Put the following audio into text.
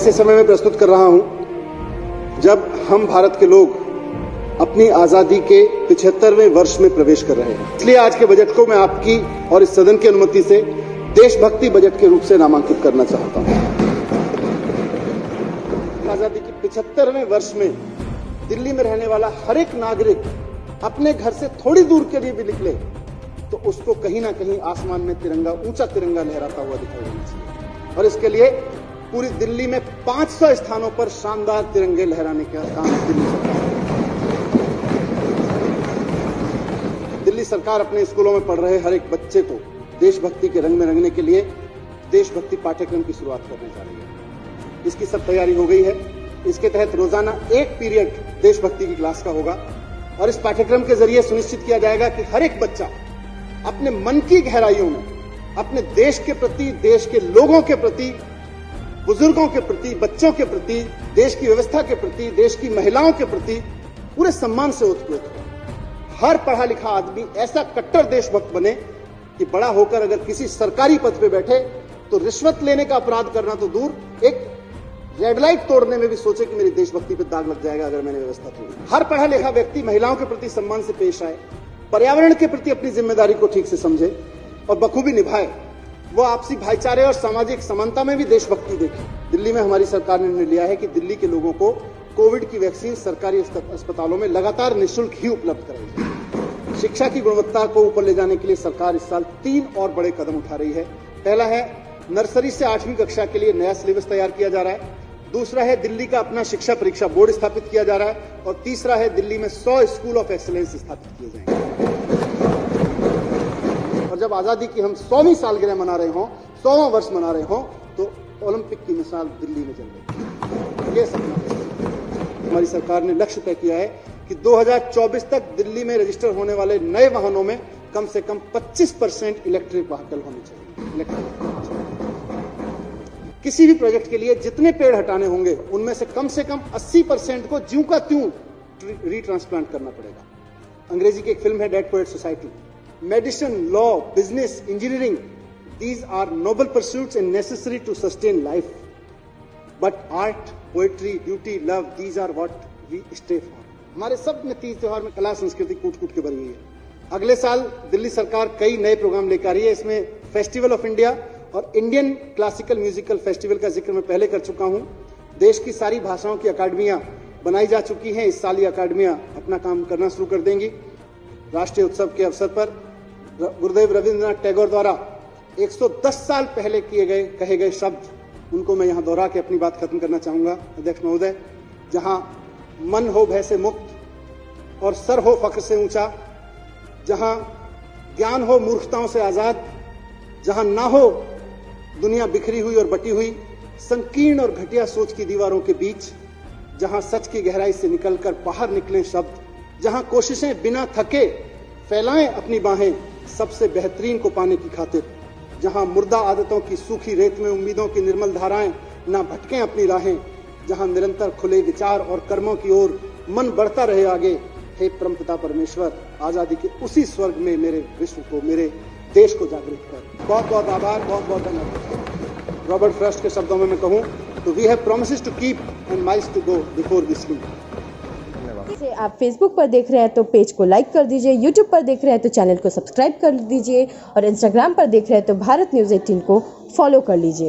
ऐसे समय में प्रस्तुत कर रहा हूं जब हम भारत के लोग अपनी आजादी के 75वें वर्ष में प्रवेश कर रहे हैं। इसलिए आज के बजट को मैं आपकी और इस सदन की अनुमति से देशभक्ति बजट के रूप से नामांकित करना चाहता हूं। आजादी के 75वें वर्ष में दिल्ली में रहने वाला हर एक नागरिक अपने घर से थोड़ी दूर के लिए भी निकले तो उसको कहीं ना कहीं आसमान में तिरंगा, ऊंचा तिरंगा लहराता हुआ दिखाई देना चाहिए। और इसके लिए पूरी दिल्ली में 500 स्थानों पर शानदार तिरंगे लहराने का काम दिल्ली सरकार अपने स्कूलों में पढ़ रहे हर एक बच्चे को देशभक्ति के रंग में रंगने के लिए देशभक्ति पाठ्यक्रम की शुरुआत करने जा रही है। इसकी सब तैयारी हो गई है। इसके तहत रोजाना एक पीरियड देशभक्ति की क्लास का होगा और इस पाठ्यक्रम के जरिए सुनिश्चित किया जाएगा कि हर एक बच्चा अपने मन की गहराइयों में अपने देश के प्रति, देश के लोगों के प्रति, बुजुर्गों के प्रति, बच्चों के प्रति, देश की व्यवस्था के प्रति, देश की महिलाओं के प्रति पूरे सम्मान से ओतप्रोत हो। हर पढ़ा लिखा आदमी ऐसा कट्टर देशभक्त बने कि बड़ा होकर अगर किसी सरकारी पद पे बैठे तो रिश्वत लेने का अपराध करना तो दूर, एक रेड लाइट तोड़ने में भी सोचे कि मेरी देशभक्ति पे दाग लग जाएगा अगर मैंने व्यवस्था तोड़ी। हर पढ़ा लिखा व्यक्ति महिलाओं के प्रति सम्मान से पेश आए, पर्यावरण के प्रति अपनी जिम्मेदारी को ठीक से समझे और बखूबी निभाए। वो आपसी भाईचारे और सामाजिक समानता में भी देशभक्ति देखे। दिल्ली में हमारी सरकार ने निर्णय लिया है कि दिल्ली के लोगों को कोविड की वैक्सीन सरकारी अस्पतालों में लगातार निःशुल्क ही उपलब्ध कराई जाए। शिक्षा की गुणवत्ता को ऊपर ले जाने के लिए सरकार इस साल 3 और बड़े कदम उठा रही है। पहला है नर्सरी से 8वीं कक्षा के लिए नया सिलेबस तैयार किया जा रहा है। दूसरा है दिल्ली का अपना शिक्षा परीक्षा बोर्ड स्थापित किया जा रहा है और तीसरा है दिल्ली में 100 स्कूल ऑफ एक्सीलेंस स्थापित किए जाएंगे। और जब आजादी की हम 100वीं सालगिरह मना रहे हों, 100वां वर्ष मना रहे हों, तो ओलंपिक की मिसाल दिल्ली में चल रही है। ये सपना हमारी सरकार ने लक्ष्य तय किया है कि 2024 तक दिल्ली में रजिस्टर होने वाले नए वाहनों में कम से कम 25% इलेक्ट्रिक व्हीकल होने चाहिए। किसी भी प्रोजेक्ट के लिए जितने पेड़ हटाने होंगे उनमें से कम 80% को ज्यों का त्यों रीट्रांसप्लांट करना पड़ेगा। अंग्रेजी की एक फिल्म है dead poet society. Medicine, law, business, engineering, these are noble pursuits and necessary to sustain life. But art, poetry, beauty, love, these are what we stay for. हमारे सब में तीज त्योहार में कला संस्कृति कूट-कूट के भरी हुई है। अगले साल दिल्ली सरकार कई नए प्रोग्राम लेकर आ रही है। इसमें फेस्टिवल ऑफ इंडिया और इंडियन क्लासिकल म्यूजिकल फेस्टिवल का जिक्र मैं पहले कर चुका हूं। देश की सारी भाषाओं की अकादमियां बनाई जा चुकी हैं। इस साल ये अकादमियां अपना काम करना शुरू कर देंगी। राष्ट्रीय उत्सव के अवसर पर गुरुदेव रविंद्रनाथ टैगोर द्वारा 110 साल पहले कहे गए शब्द, उनको मैं यहां दोहरा के अपनी बात खत्म करना चाहूंगा। अध्यक्ष महोदय, जहां मन हो भय से मुक्त और सर हो फख्र से ऊंचा, जहां ज्ञान हो मूर्खताओं से आजाद, जहां ना हो दुनिया बिखरी हुई और बटी हुई, संकीर्ण और घटिया सोच की दीवारों के बीच, जहां सच की गहराई से निकलकर बाहर निकले शब्द, जहां कोशिशें बिना थके फैलाएं अपनी बाहें सबसे बेहतरीन को पाने की खातिर, जहां मुर्दा आदतों की सूखी रेत में उम्मीदों की निर्मल धाराएं ना भटकें अपनी राहें, जहां निरंतर खुले विचार और कर्मों की ओर मन बढ़ता रहे आगे। हे परमपिता परमेश्वर, आजादी के उसी स्वर्ग में मेरे विश्व को, मेरे देश को जागृत कर। बहुत बहुत आभार, बहुत बहुत धन्यवाद। रॉबर्ट फ्रॉस्ट के शब्दों में मैं कहूं तो we have promises to keep and miles to go before we sleep. आप फेसबुक पर देख रहे हैं तो पेज को लाइक कर दीजिए, यूट्यूब पर देख रहे हैं तो चैनल को सब्सक्राइब कर दीजिए और इंस्टाग्राम पर देख रहे हैं तो भारत न्यूज़ 18 को फॉलो कर लीजिए।